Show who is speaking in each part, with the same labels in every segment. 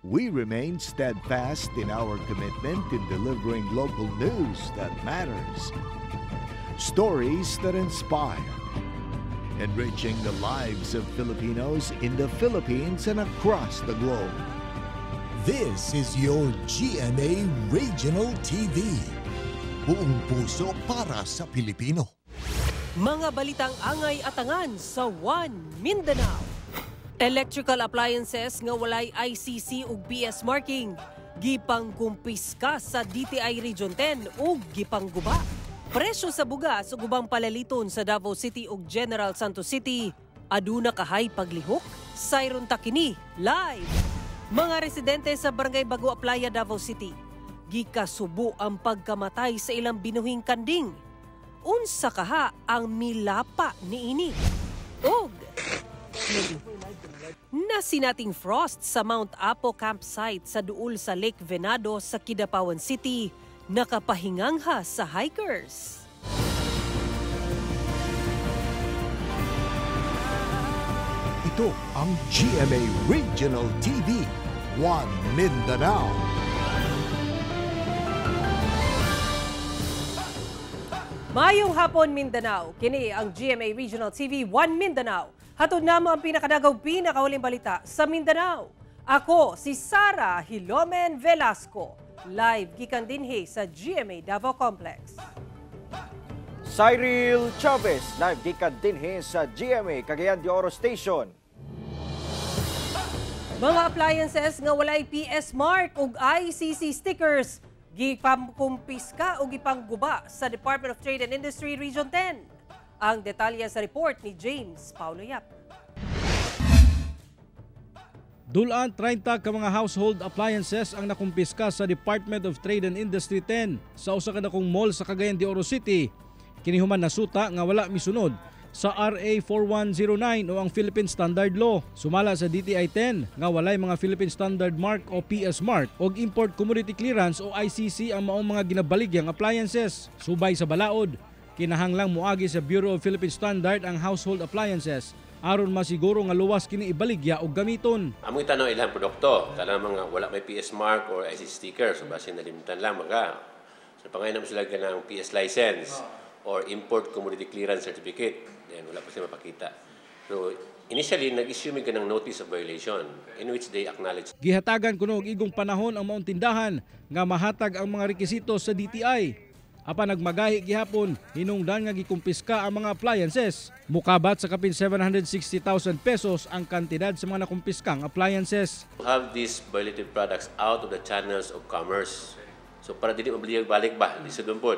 Speaker 1: We remain steadfast in our commitment in delivering local news that matters. Stories that inspire. Enriching the lives of Filipinos in the Philippines and across the globe.
Speaker 2: This is your GMA Regional TV. Buong puso para sa Pilipino.
Speaker 3: Mga balitang angay at angan sa One Mindanao. Electrical appliances nga walay ICC ug PS marking. Gipangkumpiska sa DTI Region 10 ug gipangguba. Presyo sa bugas ug ubang palaliton sa Davao City ug General Santos City. Aduna kahay paglihok. Sayron ta kini live. Mga residente sa Barangay Bago Aplaya, Davao City. Gikasubo ang pagkamatay sa ilang binuhing kanding. Unsa kaha ang milapa niini. Og nasinating frost sa Mount Apo campsite sa duol sa Lake Venado sa Kidapawan City. Nakapahingangha sa hikers.
Speaker 1: Ito ang GMA Regional TV, One Mindanao.
Speaker 3: Mayong hapon Mindanao, kini ang GMA Regional TV, One Mindanao. Hatod namo ang pinakadagaw pinakahuling balita sa Mindanao. Ako si Sara Hilomen Velasco. Live gikan dinhi sa GMA Davao Complex.
Speaker 4: Cyril Chavez, live gikan dinhi sa GMA Cagayan de Oro Station.
Speaker 3: Mga appliances nga walay PS mark ug ICC stickers gipangkumpiska ug gipangguba sa Department of Trade and Industry Region 10. Ang detalye sa report ni James Paulo Yap.
Speaker 5: Dulaan 30 ka mga household appliances ang nakumpiska sa Department of Trade and Industry 10 sa usa ka dakong mall sa Cagayan de Oro City. Kinihuman nasuta nga wala misunod sa RA 4109 o ang Philippine Standard Law. Sumala sa DTI 10 nga walay mga Philippine Standard Mark o PS Mark o Import Commodity Clearance o ICC ang maong mga ginabaligyang appliances. Subay sa balaod, kinahanglang muagi sa Bureau of Philippine Standard ang household appliances aron masiguro nga luwas kini ibaligya og gamiton.
Speaker 6: Amoy tanaw ilang produkto, tanang mga wala may PS mark or IC sticker, so basin nalimtan lang mga. So pangainan mo sila ng PS license or import commodity clearance certificate. Then wala pa sila mapakita. So initially nag-issue mi kanang notice of violation in which they acknowledge.
Speaker 5: Gihatagan kuno og igong panahon ang maong tindahan nga mahatag ang mga rekisito sa DTI. Apan nagmagahi gihapon, hinungdan nga gikumpiska ang mga appliances. Mukabat sa kapin 760,000 pesos ang kantidad sa mga nakumpiskang appliances.
Speaker 6: To have these violated products out of the channels of commerce. So para dili mabaliyag balik ba, di sa dumpod.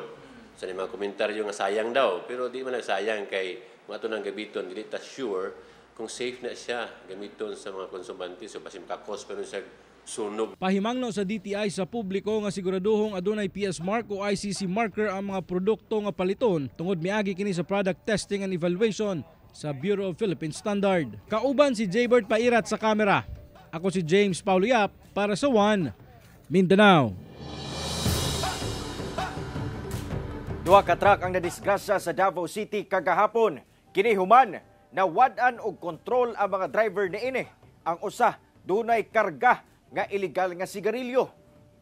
Speaker 6: Sa mga komentaryo nga sayang daw, pero di man sayang kay mga ito ng gabiton, dili ta sure kung safe na siya gamiton sa mga konsumante. So pasim kakos pero siya sunog.
Speaker 5: Pahimangno sa DTI sa publiko nga siguraduhong adunay PS mark o ICC marker ang mga produkto nga paliton tungod miagi kini sa product testing and evaluation sa Bureau of Philippine Standard. Kauban si Jaybert Pairat sa kamera. Ako si James Paulo Yap para sa One Mindanao.
Speaker 4: Duha ka truck ang nadisgrasya sa Davao City kagahapon. Kinihuman na wad-an og kontrol ang mga driver niini. Ang usa dunay karga nga illegal nga sigarilyo.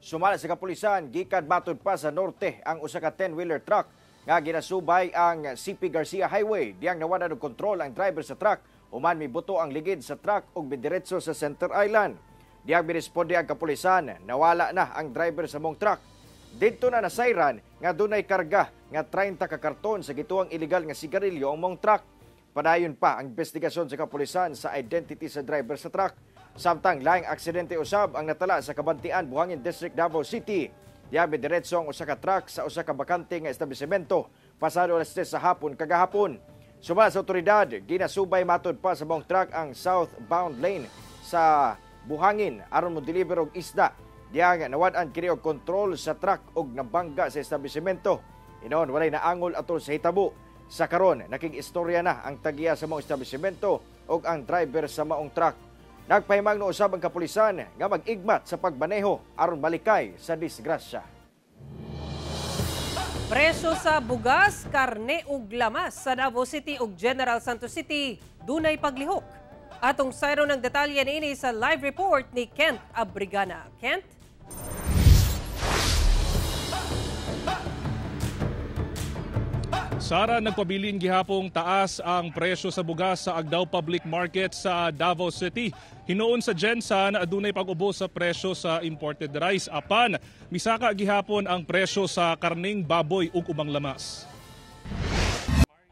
Speaker 4: Sumala sa kapulisan, gikan matod pa sa norte ang usa ka 10-wheeler truck nga ginasubay ang CP Garcia Highway. Diyang nawanan og kontrol ang driver sa truck, human mibuto ang ligid sa truck ug bidiretso sa Center Island. Diyang biresponde ang kapulisan, nawala na ang driver sa mong truck. Dito na nasayran nga dunay karga nga 30 ka karton sa gituang illegal nga sigarilyo ang mong truck. Padayon pa ang investigasyon sa kapulisan sa identity sa driver sa truck. Samtang laing aksidente usab ang natala sa Kabantian, Buhangin District, Davao City. Diabe diretso ang usa ka truck sa usa ka bakante nga establishmento pasado alas 10 sa hapon kagahapon. Sumala sa otoridad, ginasubay matod pa sa mong truck ang southbound lane sa Buhangin aron mo deliver og isda. Diang nawad-an kini og kontrol sa truck og nabangga sa establishmento. Inon walay naangol atol sa hitabo. Sa karon nakig-istorya na ang tagiya sa mong establishmento og ang driver sa maong truck. Nagpahimangno usab ang kapulisan nga mag-igmat sa pagmaneho aron malikay sa disgrasya.
Speaker 3: Presyo sa bugas, karne ug lamas sa Davao City ug General Santos City dunay paglihok. Atong sayro ng detalye niini sa live report ni Kent Abrigana. Kent?
Speaker 7: Sara, nagpabilin gihapong taas ang presyo sa bugas sa Agdao Public Market sa Davao City. Hinuon sa Gensan, adunay pag-ubos sa presyo sa imported rice. Apan, misaka gihapon ang presyo sa karning baboy ug ubang lamas.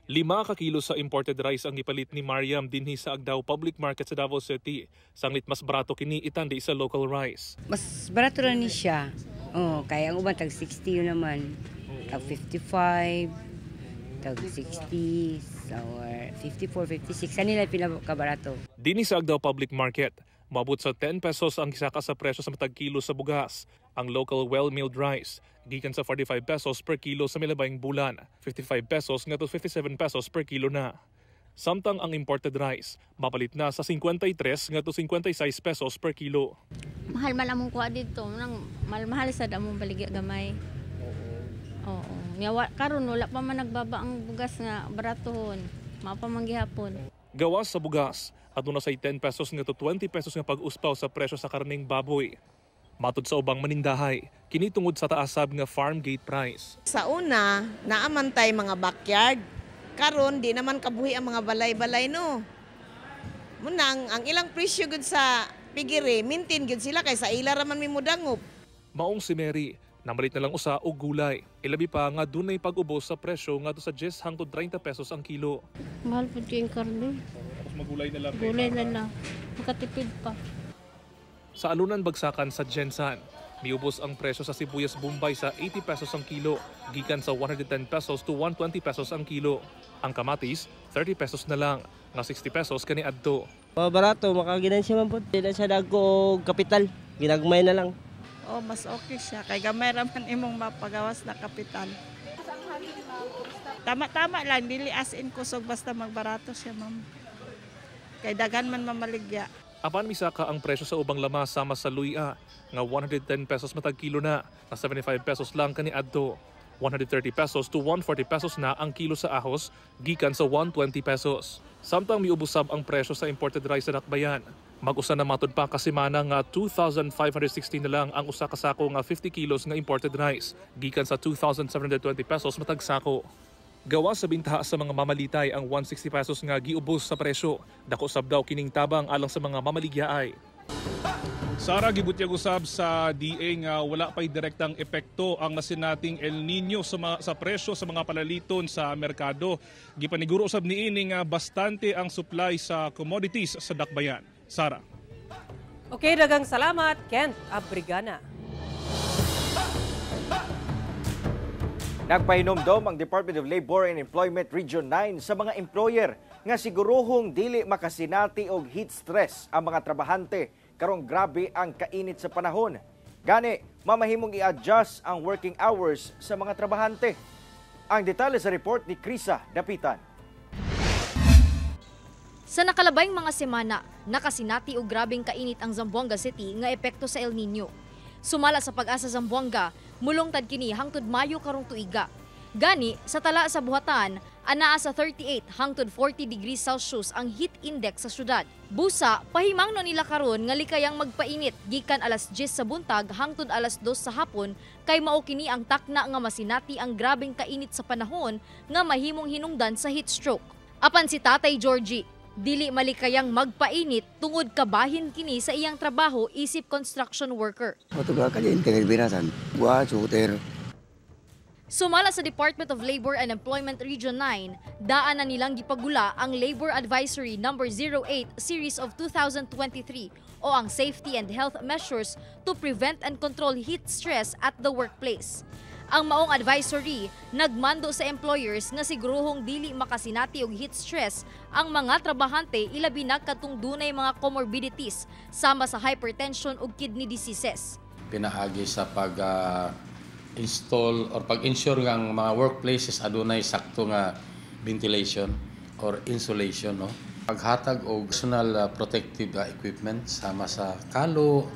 Speaker 7: 5 ka kilo sa imported rice ang gipalit ni Mariam dinhi sa Agdao Public Market sa Davao City. Sanglit mas barato kini itandi sa local rice.
Speaker 8: Mas barato rin ni siya. Kaya ang uban tag 60 yun naman. Tag 55. Tag 60, or 54, 56. Kanila pinakabarato.
Speaker 7: Dini sa Agdao Public Market, mabot sa 10 pesos ang kisaka sa presyo sa matag kilo sa bugas. Ang local well-milled rice, gikan sa 45 pesos per kilo sa milabayng bulan, 55 pesos ngadto 57 pesos per kilo na. Samtang ang imported rice, mapalit na sa 53 ngadto 56 pesos per kilo.
Speaker 9: Mahal man among kuha dito, mahal sa damong baligya gamay. Oo. Karon wala pa man nagbaba ang bugas nga baratohon. Mapa man gihapon.
Speaker 7: Gawas sa bugas, aduna say 10 pesos ngadto 20 pesos nga pag-uspaw sa presyo sa karning baboy. Matud sa ubang manindahay, kini tungod sa taasab nga farm gate price.
Speaker 10: Sa una, naaman tay mga backyard. Karon di naman kabuhi ang mga balay-balay no. Munang ang ilang presyo gud sa pigiri, maintain gud sila kay sa ila ra man mi mudangop.
Speaker 7: Maong si Mary, namalit na lang usa og gulay. Ilabi pa nga dunay pag-ubos sa presyo ngadto sa 10 hangtod 30 pesos ang kilo.
Speaker 9: Mahal po yung karne.
Speaker 7: Tapos magulay na lang.
Speaker 9: Gulay na lang. Makatipid pa.
Speaker 7: Sa alunan bagsakan sa Gensan, miubos ang presyo sa sibuyas Bombay sa 80 pesos ang kilo, gikan sa 110 pesos to 120 pesos ang kilo. Ang kamatis, 30 pesos na lang, nga 60 pesos kaniadto.
Speaker 11: Barato, makaginansya man po. Di na siya dagko kapital, ginagmay na lang.
Speaker 10: Mas okay siya. Kay gamay raman imong mapagawas na kapital. Tama-tama lang, dili as in kusog basta magbarato siya, ma'am. Kay dagan man mamaligya.
Speaker 7: Apan misaka ang presyo sa ubang lamas sama sa luya, nga 110 pesos matag kilo na 75 pesos lang kaniadto. 130 pesos to 140 pesos na ang kilo sa ahos, gikan sa 120 pesos. Samtang miubusab ang presyo sa imported rice sa Dakbayan. Mag-usa na matud pa kasimana nga 2,560 na lang ang usa ka sako nga 50 kilos nga imported rice, gikan sa 2,720 pesos matag sako. Gawas sa bintaha sa mga mamalitay ang 160 pesos nga giubos sa presyo. Dako sab daw kining tabang alang sa mga mamaligyaay. Sara, gibutyag usab sa DA nga wala pa'y direktang epekto ang nasinating El Nino sa presyo sa mga palaliton sa merkado. Gipaniguro usab niini nga bastante ang supply sa commodities sa Dakbayan. Sara.
Speaker 3: Okay, dagang salamat, Kent Abrigana.
Speaker 4: Nagpahinomdom ang Department of Labor and Employment Region 9 sa mga employer nga siguruhong dili makasinati og heat stress ang mga trabahante karong grabe ang kainit sa panahon. Gani, mamahimong i-adjust ang working hours sa mga trabahante. Ang detalye sa report ni Krisa Dapitan.
Speaker 12: Sa nakalabayng mga semana, nakasinati og grabeng kainit ang Zamboanga City nga epekto sa El Nino. Sumala sa Pag-asa Zamboanga, mulungtad kini hangtod Mayo karong tuiga. Gani, sa tala sa buhatan, anaa sa 38 hangtod 40 degrees Celsius ang heat index sa syudad. Busa, pahimangno nila karon nga likayang magpainit gikan alas 10 sa buntag hangtod alas 2 sa hapon kay mao kini ang takna nga masinati ang grabeng kainit sa panahon nga mahimong hinungdan sa heat stroke. Apan si Tatay Georgie, dili malikayang magpainit tungod kabahin kini sa iyang trabaho isip construction worker. Sumala sa Department of Labor and Employment Region 9, daan na nilang gipagula ang Labor Advisory No. 08 Series of 2023 o ang Safety and Health Measures to Prevent and Control Heat Stress at the Workplace. Ang maong advisory nagmando sa employers nga siguruhong dili makasinati og heat stress ang mga trabahante ilabi na katong dunay mga comorbidities sama sa hypertension ug kidney diseases.
Speaker 13: Pinaagi sa pag-install or pag-ensure nga ang mga workplaces adunay sakto nga ventilation or insulation, no? Paghatag og personal protective equipment sama sa kalo,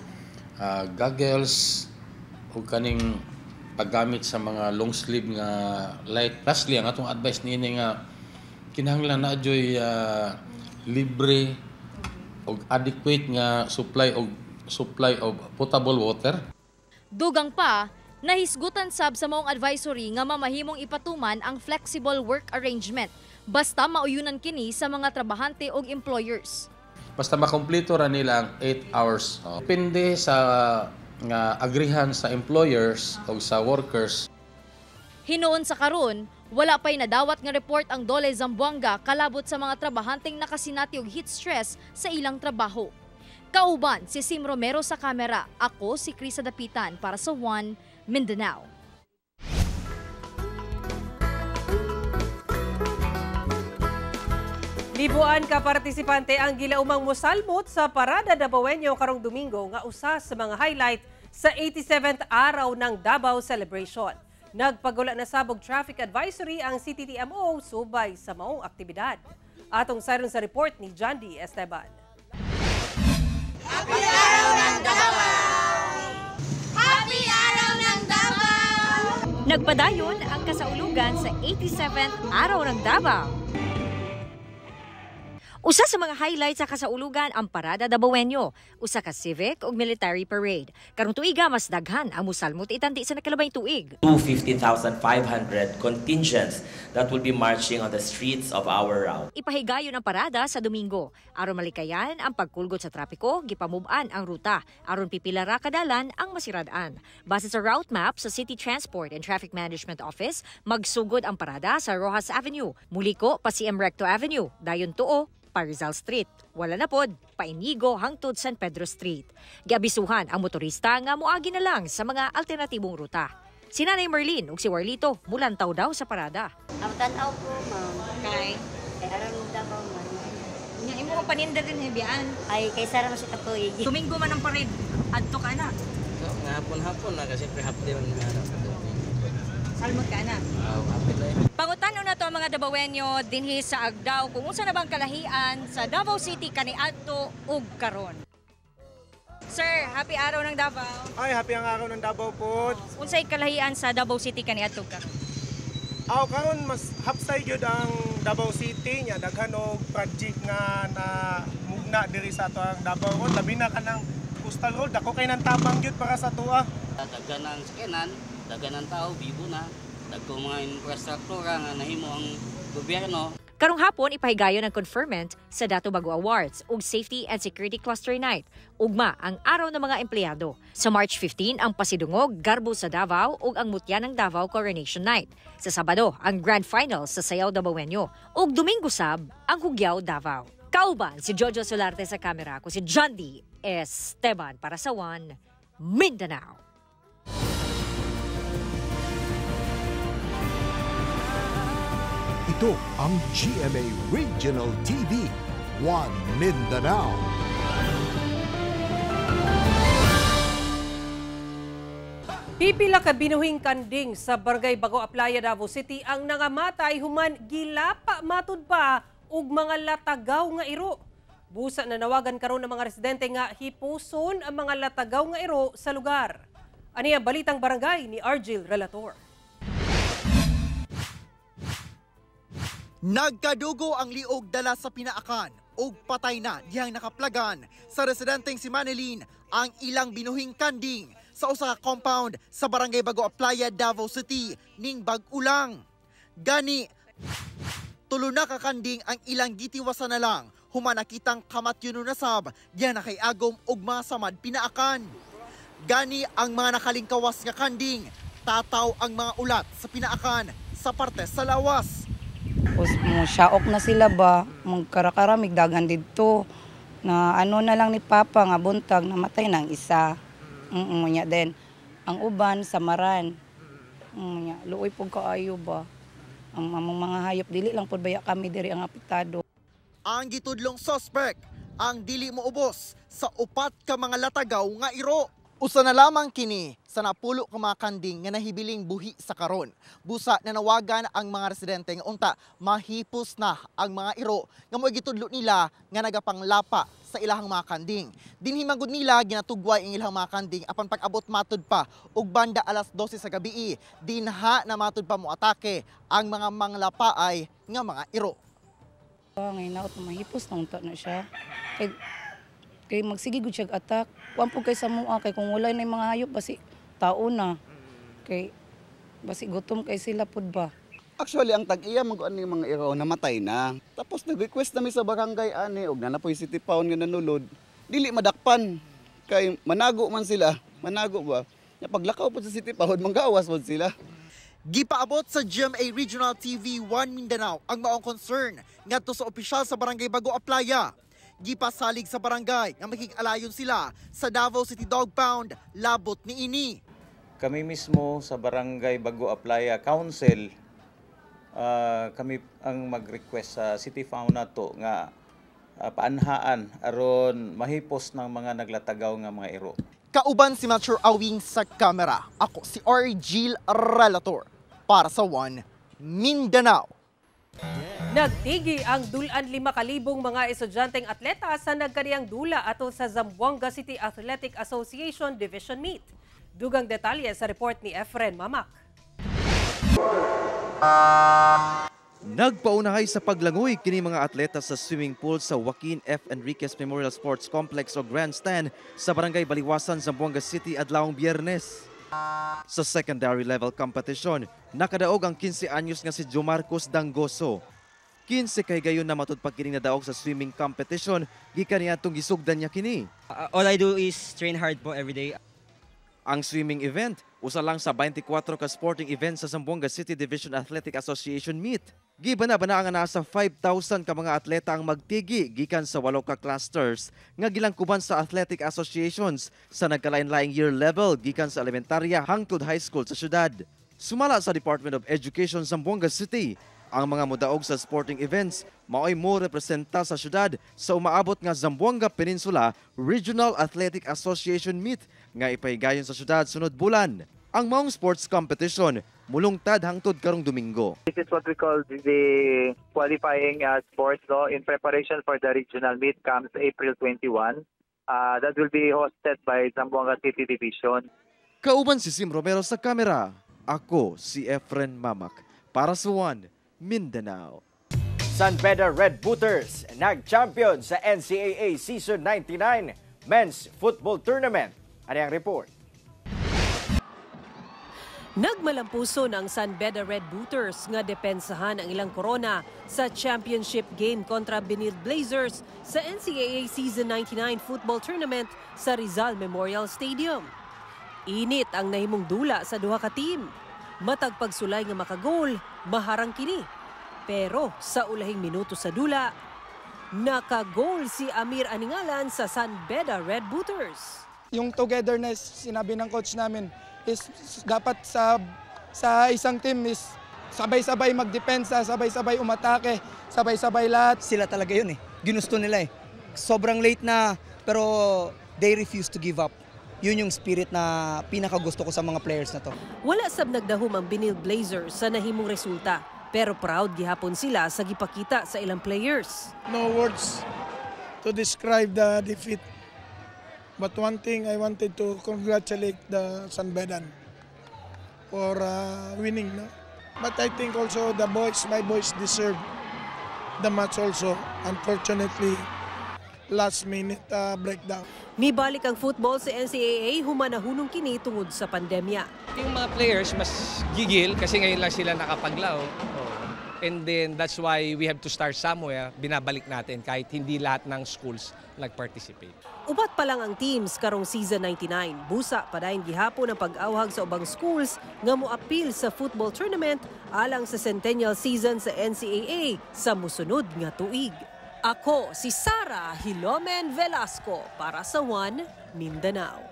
Speaker 13: goggles ug kaning paggamit sa mga long sleeve nga light. Lastly, ang atong advice niini nga kinahanglan na adyoy libre og adequate nga supply of potable water.
Speaker 12: Dugang pa, nahisgutan sab sa maong advisory nga mamahimong ipatuman ang flexible work arrangement basta mauyunan kini sa mga trabahante o employers.
Speaker 13: Basta makompleto ra nila ang 8 hours. Depende sa nga agrihan sa employers o sa workers.
Speaker 12: Hinuon sa karon, wala pa'y nadawat nga report ang Dole Zamboanga kalabot sa mga trabahanteng nakasinati og heat stress sa ilang trabaho. Kauban si Sim Romero sa kamera, ako si Krisa Dapitan para sa One Mindanao.
Speaker 3: Libuan ka partisipante ang gilaumang mosalmot sa Parada Davaoenyo karong Domingo nga usa sa mga highlight sa 87th araw ng Davao Celebration. Nagpagula na sabog traffic advisory ang CTTMO subay sa maong aktibidad. Atong sayron sa report ni John D. Esteban.
Speaker 14: Happy Araw ng Davao! Happy Araw ng Davao!
Speaker 12: Nagpadayon ang kasaulugan sa 87th Araw ng Davao. Usa sa mga highlights sa kasaulugan ang Parada Davaoenyo, usa ka civic ug military parade. Karong tuiga mas daghan ang musalmot itandi sa nakalabay tuig.
Speaker 15: 15,500 contingents that will be marching on the streets of our route.
Speaker 12: Ipahigayon ang parada sa Domingo. Aron malikayan ang pagkulgot sa trapiko, gipamub-an ang ruta aron pipila ra kadalan ang masirad-an. Base sa route map sa City Transport and Traffic Management Office, magsugod ang parada sa Rojas Avenue, muliko pa CM Recto Avenue, dayon tuo pa Rizal Street. Wala na pod, pa Inigo hangtod San Pedro Street. Giabisuhan ang motorista nga moagi na lang sa mga alternatibong ruta. Si Nanay Merlin ug si Warlito mulantaw daw sa parada.
Speaker 16: Ang tanaw ko, ma'am. Kay araw ng Davao, ma'am.
Speaker 12: Nya imo ka paninda din hibiyaan.
Speaker 16: Ay, kay sara mo si katuig.
Speaker 12: Domingo man ang parade. Adto ka na.
Speaker 11: So, nga hapon-hapon na kasi pre-half day man nga.
Speaker 12: Salmot ka na.
Speaker 11: Happy day.
Speaker 12: Pangutano na to ang mga Davaoenyo dinhi sa Agdao kung unsa na bang kalahian sa Davao City kaniadto ug karon. Sir, happy araw ng Davao.
Speaker 17: Ay, happy ang araw ng Davao po.
Speaker 12: Unsay kalahian sa Davao City kaniadto karon?
Speaker 17: Karon mas hapsay gyud ang Davao City nya daghan og project nga na mugna diri sa ato ang Davao Road. Labi na kanang coastal road dako kay nang tabang gyud para sa tuwa.
Speaker 18: Daghan ang sakenan, daghan ang tao bibo na. Dagko mga infrastruktura nga nahimo ang gobyerno.
Speaker 12: Karong hapon ipahigayon ang conferment sa Dato Bago Awards ug Safety and Security Cluster Night. Ugma ang araw ng mga empleyado. Sa March 15 ang Pasidungog, Garbo sa Davao ug ang Mutya ng Davao Coronation Night. Sa Sabado ang Grand Final sa Sayaw Davaoenyo ug Domingo Sab ang Hugyaw Davao. Kauban si Jojo Solarte sa kamera, ko si John D. Esteban para sa One Mindanao.
Speaker 2: Ito ang GMA Regional TV, One Mindanao.
Speaker 3: Pipila ka binuhing kanding sa Barangay Bago Aplaya, Davao City ang nangamatay human gilapa matud pa ug mga latagaw nga iro. Busa na nawagan karon ng mga residente nga hipuson ang mga latagaw nga iro sa lugar. Ani ang balitang barangay ni Argil Relator.
Speaker 19: Nagkadugo ang liog dala sa pinaakan ug patay na diyang nakaplagan sa residenteng si Manilin ang ilang binuhing kanding sa usa ka compound sa Barangay Bago Aplaya, Davao City ning bag-ulang. Gani, tulo na ka kanding ang ilang gitiwasan na lang human nakitang kamatyon na sab diyan na kay agom ug masamad pinaakan. Gani ang mga nakalingkawas nga kanding, tataw ang mga ulat sa pinaakan sa parte sa lawas.
Speaker 20: Syaok na sila ba, magkarakara, migdagan dito. Na ano na lang ni Papa nga buntag, namatay ng isa. Nya din. Ang uban, samaran. Luoy po kaayo ba. Ang mga hayop, dili lang po baya kami diri ang apektado.
Speaker 19: Ang gitudlong suspect, ang dili mo ubos sa upat ka mga latagaw nga iro. Usa na lamang kini sa napulo ka mga kanding nga nahibiling buhi sa karon. Busa na nawagan ang mga residente nga unta mahipos na ang mga iro nga mo'y gitudlo nila nga nagapanglapa sa ilahang mga kanding. Dinhi magud nila ginatugway ang ilahang mga kanding apan pag-abot matud pa ug banda alas 12 sa gabi dinha na matud pa mo atake ang mga manglapaay nga mga iro.
Speaker 20: Ngayon na mahipos na unta na siya. Kay magsige gud siya attack. Wan po kay sa mua kay kung wala na yung mga hayop basi tao na. Kay basi gutom kay sila pud ba.
Speaker 21: Actually, ang tag-iya mag-ano yung mga iraw namatay na. Tapos nag-request namin sa barangay ani og na po yung city pound nga nanulod. Dili madakpan. Kay manago man sila. Manago ba? Paglakaw po sa city pound, manggawas po sila.
Speaker 19: Gipaabot sa GMA Regional TV 1 Mindanao ang maong concern ngadto sa opisyal sa barangay Bago Aplaya. Gipasalig sa barangay nga makikalayon sila sa Davao City Dog Pound labot ni ini.
Speaker 22: Kami mismo sa barangay Bago Aplaya Council, kami ang mag-request sa city fauna to nga paanhaan aron mahipos ng mga naglatagaw nga mga iro.
Speaker 19: Kauban si Metro Awing sa kamera. Ako si Argil Relator para sa 1 Mindanao.
Speaker 3: Nagtigi ang dulan 5,000 mga estudyanteng atleta sa nagkariyang dula atol sa Zamboanga City Athletic Association Division Meet. Dugang detalye sa report ni Efren Mamak.
Speaker 23: Nagpaunahay sa paglangoy kini mga atleta sa swimming pool sa Joaquin F. Enriquez Memorial Sports Complex o Grandstand sa Barangay Baliwasan, Zamboanga City adlawng Biyernes. Sa secondary level competition, nakadaog ang 15 anyos nga si Jomarcos Dangoso. 15 kay gayon na matud pag kining nadaog sa swimming competition, gikan niya itong gisugdan niya kini.
Speaker 24: All I do is train hard po every day.
Speaker 23: Ang swimming event, usa lang sa 24 ka sporting events sa Zamboanga City Division Athletic Association Meet. Gibana-bana ang nasa 5,000 ka mga atleta ang magtigi gikan sa 8 ka clusters nga gilangkuban sa athletic associations sa nagkalain-laing year level gikan sa elementarya hangtod high school sa syudad. Sumala sa Department of Education Zamboanga City, ang mga mudaog sa sporting events mao'y mo representa sa syudad sa umaabot nga Zamboanga Peninsula Regional Athletic Association Meet nga ipahigayon sa syudad sunod bulan. Ang maong sports competition mulungtad hangtod karong Domingo.
Speaker 25: This is what we call the qualifying sports in preparation for the regional meet comes April 21. That will be hosted by Zamboanga City Division.
Speaker 23: Kauban si Sim Romero sa kamera. Ako si Efren Mamak para sa 1 Mindanao.
Speaker 4: San Beda Red Booters nag-champion sa NCAA Season 99 Men's Football Tournament. Ano ang report?
Speaker 3: Nagmalampuso ng San Beda Red Booters nga depensahan ang ilang korona sa championship game kontra Benil Blazers sa NCAA Season 99 Football Tournament sa Rizal Memorial Stadium. Init ang nahimong dula sa duha ka team. Matag pagsulay nga makagol, maharang kini. Pero sa ulahing minuto sa dula, nakagol si Amir Aningalan sa San Beda Red Booters.
Speaker 26: Yung togetherness, sinabi ng coach namin, is dapat sa isang team is sabay-sabay magdepensa, sabay-sabay umatake, sabay-sabay lahat.
Speaker 27: Sila talaga yun eh. Ginusto nila eh. Sobrang late na pero they refuse to give up. Yun yung spirit na pinakagusto ko sa mga players na to.
Speaker 3: Wala sab nagdahom ang Benil Blazers sa nahimong resulta, pero proud gihapon sila sa gipakita sa ilang players.
Speaker 26: No words to describe the defeat. But one thing, I wanted to congratulate the San Bedan for winning. No? But I think also the boys, my boys deserve the match also. Unfortunately, last minute breakdown.
Speaker 3: Mibalik ang football sa NCAA, humanahunong kini tungod sa pandemya.
Speaker 28: Yung mga players mas gigil kasi ngayon lang sila nakapaglao. And then that's why we have to start somewhere. Binabalik natin kahit hindi lahat ng schools nag-participate.
Speaker 3: Upat pa lang ang teams karong season 99. Busa pa dayon gihapon ang pag-awhag sa ubang schools nga moapil sa football tournament alang sa centennial season sa NCAA sa musunod nga tuig. Ako si Sara Hilomen Velasco para sa 1 Mindanao.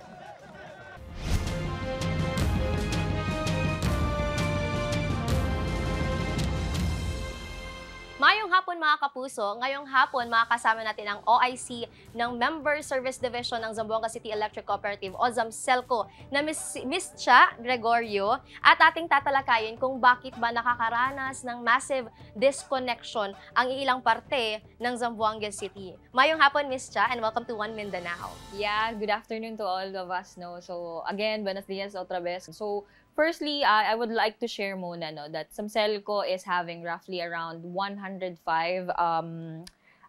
Speaker 29: Mayong hapon mga kapuso, ngayong hapon makakasama natin ang OIC ng Member Service Division ng Zamboanga City Electric Cooperative o ZAMCELCO na Miss Cha Gregorio at ating tatalakayin kung bakit ba nakakaranas ng massive disconnection ang ilang parte ng Zamboanga City. Mayong hapon Miss Cha and welcome to 1 Mindanao.
Speaker 30: Yeah, good afternoon to all of us. No? So again, buenos dias otra vez. So firstly, I would like to share muna that ZAMCELCO is having roughly around 105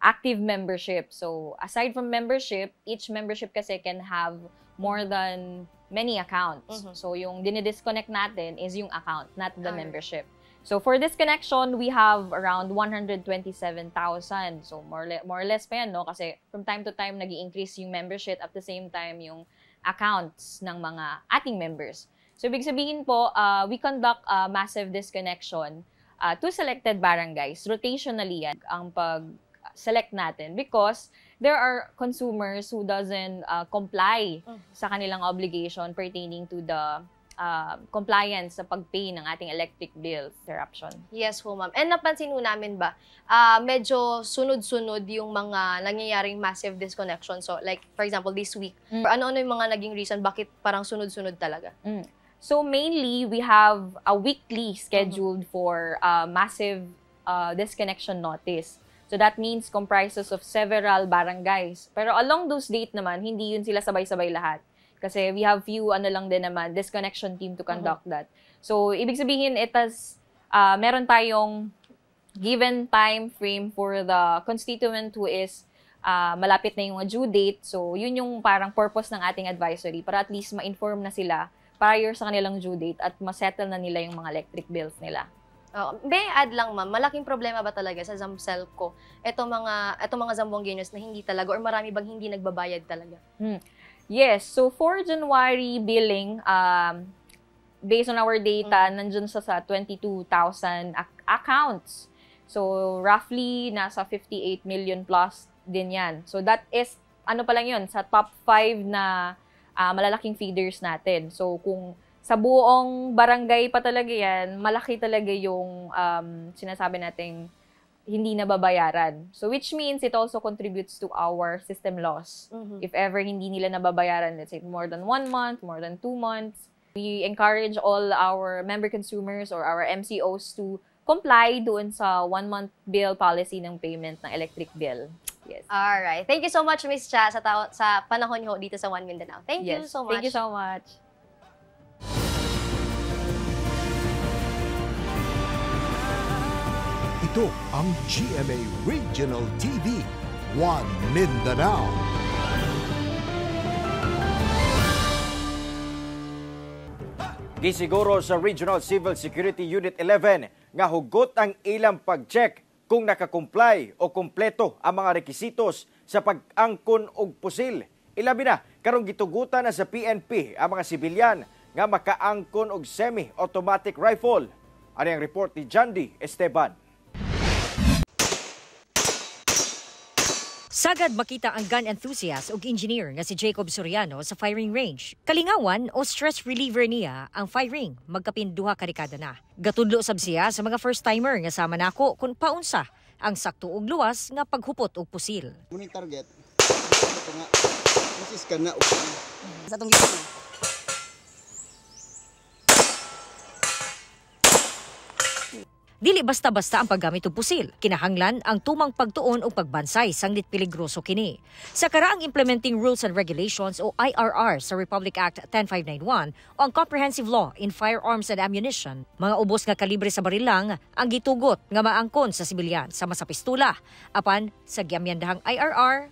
Speaker 30: active membership. So aside from membership, each membership kasi can have more than many accounts. So yung dinidisconnect natin is yung account, not the membership. So for this connection, we have around 127,000. So more or less pa yan, no? Kasi from time to time, nag-i-increase yung membership at the same time yung accounts ng mga ating members. So ibig sabihin po, we conduct a massive disconnection to selected barangays. Rotationally yan ang pag-select natin because there are consumers who doesn't comply sa kanilang obligation pertaining to the compliance sa pag-pay ng ating electric bill interruption.
Speaker 29: Yes po, ma'am. And napansin mo namin ba, medyo sunod-sunod yung mga nangyayaring massive disconnection. So like, for example, this week, ano-ano yung mga naging reason bakit parang sunod-sunod talaga?
Speaker 30: So mainly, we have a weekly scheduled for massive disconnection notice. So that means comprises of several barangays. Pero along those date naman, hindi yun sila sabay-sabay lahat. Kasi we have few, lang din naman, disconnection team to conduct that. So, ibig sabihin, meron tayong given time frame for the constituent who is malapit na yung due date. So, yun yung parang purpose ng ating advisory para at least ma-inform na sila prior sa kanilang due date at ma-settle na nila yung mga electric bills nila.
Speaker 29: May add lang, ma'am, malaking problema ba talaga sa Zamselco itong mga Zamboangueños na hindi talaga or marami bang hindi nagbabayad talaga?
Speaker 30: Yes, so for January billing, based on our data, nandun sa 22,000 accounts. So roughly nasa 58 million plus din yan. So that is, pa lang yun, sa top 5 na malalaking feeders natin. So kung sa buong barangay pa talaga yan, malaki talaga yung sinasabi nating hindi nababayaran. So which means it also contributes to our system loss. If ever hindi nila nababayaran, let's say more than 1 month, more than 2 months, we encourage all our member consumers or our MCOs to comply doon sa 1-month bill policy ng payment ng electric bill. Yes.
Speaker 29: Alright. Thank you so much, Ms. Cha, sa panahon niyo dito sa One Mindanao. Thank you so much.
Speaker 30: Thank you so much.
Speaker 2: Ito ang GMA Regional TV, One Mindanao.
Speaker 4: Gisiguro sa Regional Civil Security Unit 11 nga hugot ang ilang pag-check kung nakakomply o kumpleto ang mga rekisitos sa pag-angkon og pusil. Ilabi na karong gitugutan na sa PNP ang mga sibilyan nga makaangkon og semi-automatic rifle. Ano ang report ni Jandy Esteban?
Speaker 1: Sagad makita ang gun enthusiast ug engineer nga si Jacob Soriano sa firing range. Kalingawan o stress reliever niya ang firing magkapin 2 ka dekada na. Gatudlo sab siya sa mga first-timer nga sama nako kung paunsa ang sakto og luwas nga paghupot og pusil.
Speaker 21: Muning target. Ito nga. Masis ka na. Sa tong gitna.
Speaker 1: Dili basta-basta ang paggamit og pusil. Kinahanglan ang tumang pagtuon o pagbansay sanglit peligroso kini. Sa karaang Implementing Rules and Regulations o IRR sa Republic Act 10591 o ang Comprehensive Law in Firearms and Ammunition, mga ubos nga kalibre sa baril lang ang gitugot nga maangkon sa sibilyan sama sa pistula. Apan sa giamyandahang IRR,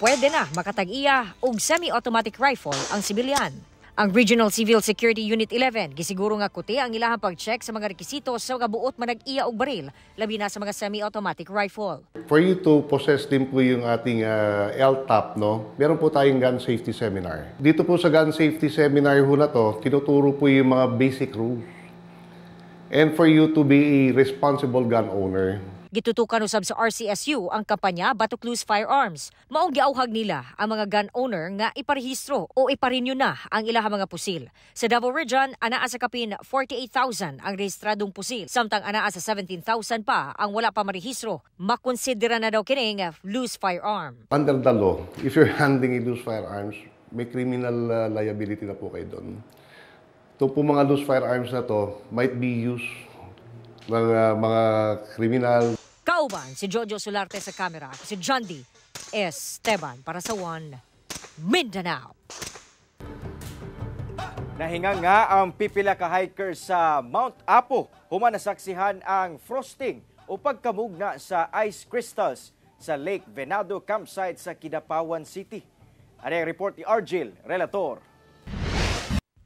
Speaker 1: pwede na makatag-iya og semi-automatic rifle ang sibilyan. Ang Regional Civil Security Unit 11 gisiguro nga kuti ang ilahang pag-check sa mga rekisitos sa mga buot manag-iya og baril, labi na sa mga semi-automatic rifle.
Speaker 5: For you to possess din po yung ating LTAP, no? Meron po tayong gun safety seminar. Dito po sa gun safety seminar ho na to, tinuturo po yung mga basic rules. And for you to be a responsible gun owner.
Speaker 1: Gitutukan usab sa RCSU ang kampanya Batok Loose Firearms. Maong giauhag nila ang mga gun owner nga iparehistro o iparenew na ang ilahang mga pusil. Sa Davao Region, anaa sa kapin 48,000 ang rehistradong pusil, samtang anaa sa 17,000 pa ang wala pa marehistro. Makonsidera na daw kining loose firearm.
Speaker 5: Under the law, if you're handling a loose firearms, may criminal liability na po kayo doon. Ito po mga loose firearms na to might be used ng mga kriminal.
Speaker 1: Kauban si Jojo Solarte sa kamera, si John D. Esteban para sa One Mindanao.
Speaker 4: Nahinga nga ang pipila ka hiker sa Mount Apo human nasaksihan ang frosting o pagkamugna sa ice crystals sa Lake Venado campsite sa Kidapawan City. Ano ang report ni Argil, relator.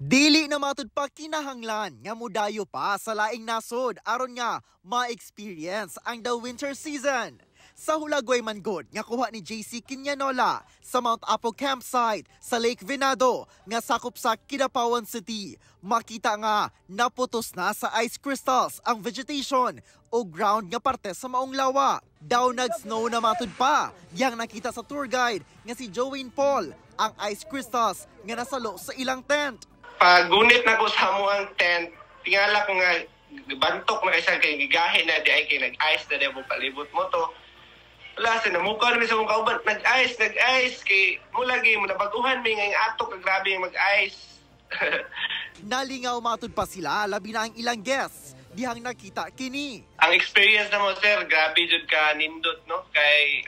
Speaker 19: Dili na matud pa kinahanglan nga mudayo pa sa laing nasod aron nga ma-experience ang the winter season. Sa Hulagway Mangod nga kuha ni JC Quiñanola sa Mount Apo campsite sa Lake Venado nga sakop sa Kidapawan City, makita nga naputos na sa ice crystals ang vegetation o ground nga parte sa maong lawa. Daw nag-snow na matud pa, yang nakita sa tour guide nga si Joanne Paul ang ice crystals nga nasalo sa ilang tent.
Speaker 6: Pagunit na ko sa mo ang tent, tingala ko nga bantok na isa kay gigahin na di ay kay nag-ice na debo palibot mo to. Wala sa namukha namin sa mong kauban, nag-ice kay mo lagi mo nabaguhan mi ngayong ato grabe mag-ice.
Speaker 19: Nalingaw matud pa sila labi na ang ilang guests dihang nakita kini.
Speaker 6: Ang experience na mo sir, grabe jud ka nindot no kay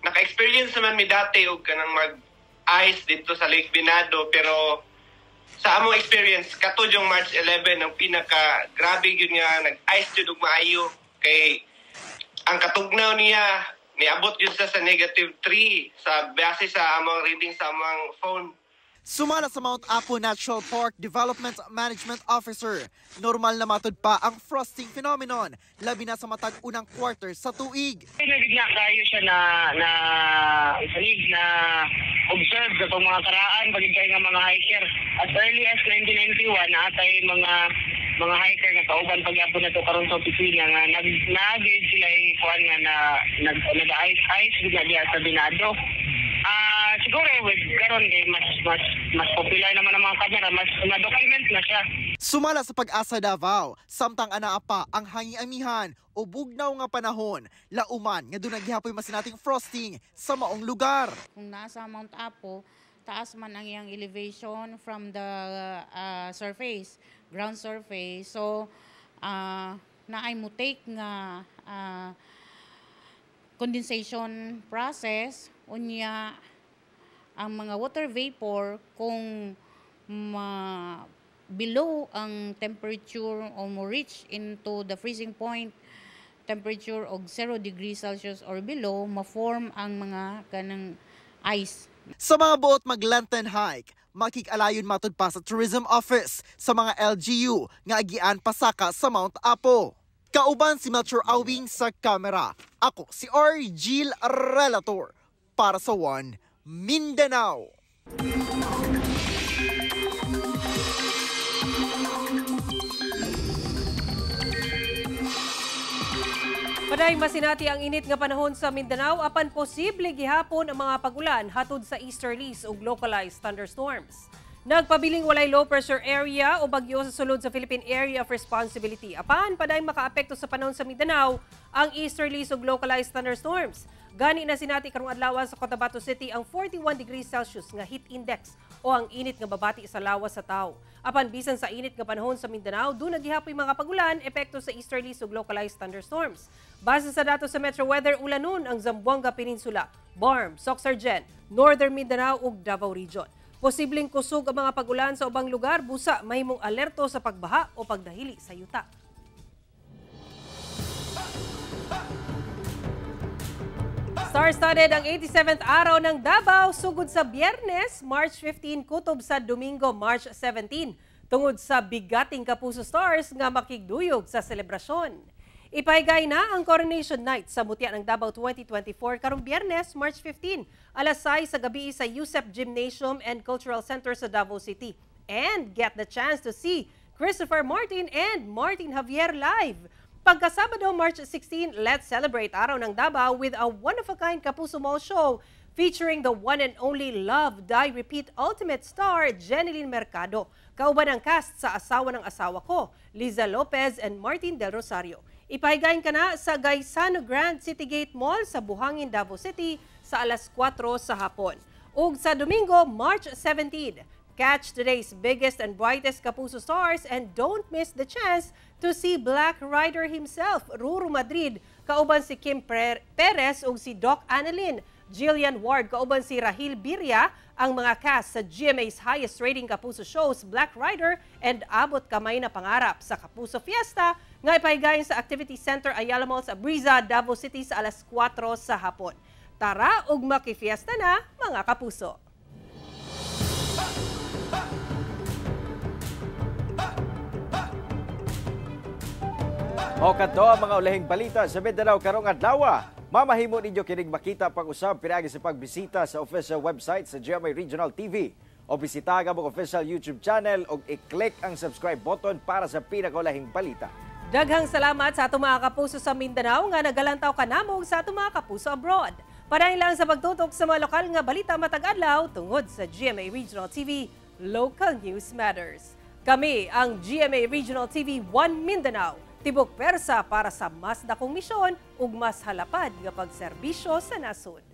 Speaker 6: naka-experience naman mi dati og kanang mag-ice dito sa Lake Venado pero sa among experience katud yung March 11 ang pinaka grabe gyud nga nag-ice jud og maayo kay ang katugnaw niya niabot jud sa -3 sa base sa among reading sa among phone.
Speaker 19: Sumala sa Mount Apo Natural Park Development Management Officer, normal na matud pa ang frosting phenomenon, labi na sa matag unang quarter sa tuig.
Speaker 7: Nabigla kayo siya na observe sa itong mga karaan, bagay kayo nga mga hiker. As early as 1991, naatay mga hiker nga kauban pagyapon na ito karon sa opisina nga nag-grade sila kuan nga nag-ice bigla diya sa Venado. Siguro with karon kay mas popular naman ang mga kamera, mas na-document na siya.
Speaker 19: Sumala sa Pag-asa Davao, samtang anaa pa ang hangi-amihan o bugnaw nga panahon, lauman nga doon naghihapoy masinating frosting sa maong lugar.
Speaker 8: Kung nasa Mount Apo, taas man ang iyang elevation from the surface, ground surface. So, naay mo take nga condensation process, unya ang mga water vapor kung below ang temperature o mo reach into the freezing point temperature og 0 degrees Celsius or below, ma-form ang mga kanang ice.
Speaker 19: Sa mga buot mag-lantern hike, makikalayon matud pa sa Tourism Office sa mga LGU nga agian pasaka sa Mount Apo. Kauban si Metro Awing sa kamera. Ako si Argil, relator para sa One Mindanao.
Speaker 3: Paday masinati ang init nga panahon sa Mindanao apan posible gihapon ang mga pagulan hatod sa easterlies ug localized thunderstorms. Nagpabiling walay low pressure area o bagyo sa sulod sa Philippine Area of Responsibility. Apan paday makaapekto sa panahon sa Mindanao ang easterlies ug localized thunderstorms. Gani na sinati karong adlaw sa Cotabato City ang 41 degrees Celsius nga heat index o ang init nga babati sa lawas sa tao. Apan bisan sa init nga panahon sa Mindanao, doon naghihapoy mga pagulan epekto sa easterlies ug localized thunderstorms. Base sa datos sa Metro Weather, ulanon ang Zamboanga Peninsula, Barm, Soxargen, Northern Mindanao ug Davao Region. Posibleng kusog ang mga pagulan sa ubang lugar, busa mahimong alerto sa pagbaha o pagdahili sa yuta. Star-studded ang 87th araw ng Davao sugod sa Biyernes, March 15, kutob sa Domingo, March 17, tungod sa bigating Kapuso Stars nga makigduyog sa selebrasyon. Ipahigay na ang Coronation Night sa Mutya ng Davao 2024 karong Biyernes, March 15, alas 6 sa gabi sa USEP Gymnasium and Cultural Center sa Davao City. And get the chance to see Christopher Martin and Martin Javier live. Pagkasabado, March 16, let's celebrate Araw ng Davao with a one-of-a-kind Kapuso Mall show featuring the one and only Love, Die, Repeat Ultimate Star, Jeneline Mercado. Kauban ang cast sa Asawa ng Asawa Ko, Liza Lopez and Martin Del Rosario. Ipahigayin ka na sa Gaisano Grand City Gate Mall sa Buhangin, Davao City sa alas 4 sa hapon. Ug sa Domingo, March 17, catch today's biggest and brightest Kapuso Stars and don't miss the chance to see Black Rider himself, Ruru Madrid, kauban si Kim Perez ug si Doc Annalyn. Jillian Ward kauban si Rahil Birria ang mga cast sa GMA's highest rating Kapuso shows Black Rider and Abot Kamay na Pangarap sa Kapuso Fiesta nga ipahigayon sa Activity Center Ayala Mall sa Briza, Davao City sa alas 4 sa hapon. Tara ug makifiesta na mga kapuso!
Speaker 4: O kadto ang mga ulahing balita sa Mindanao karong adlaw. Mamahimo ninyo kining makita pag-usab pinaagi sa pagbisita sa official website sa GMA Regional TV o bisita ang among official YouTube channel o i-click ang subscribe button para sa pinakaulahing balita.
Speaker 3: Daghang salamat sa atong mga kapuso sa Mindanao nga nagalantaw kanamong sa atong mga kapuso abroad. Padayon lang sa pagtutok sa mga lokal nga balita matag adlaw tungod sa GMA Regional TV, Local News Matters. Kami ang GMA Regional TV 1 Mindanao. Tibok persa para sa mas dakong misyon ug mas halapad nga pagserbisyo sa nasod.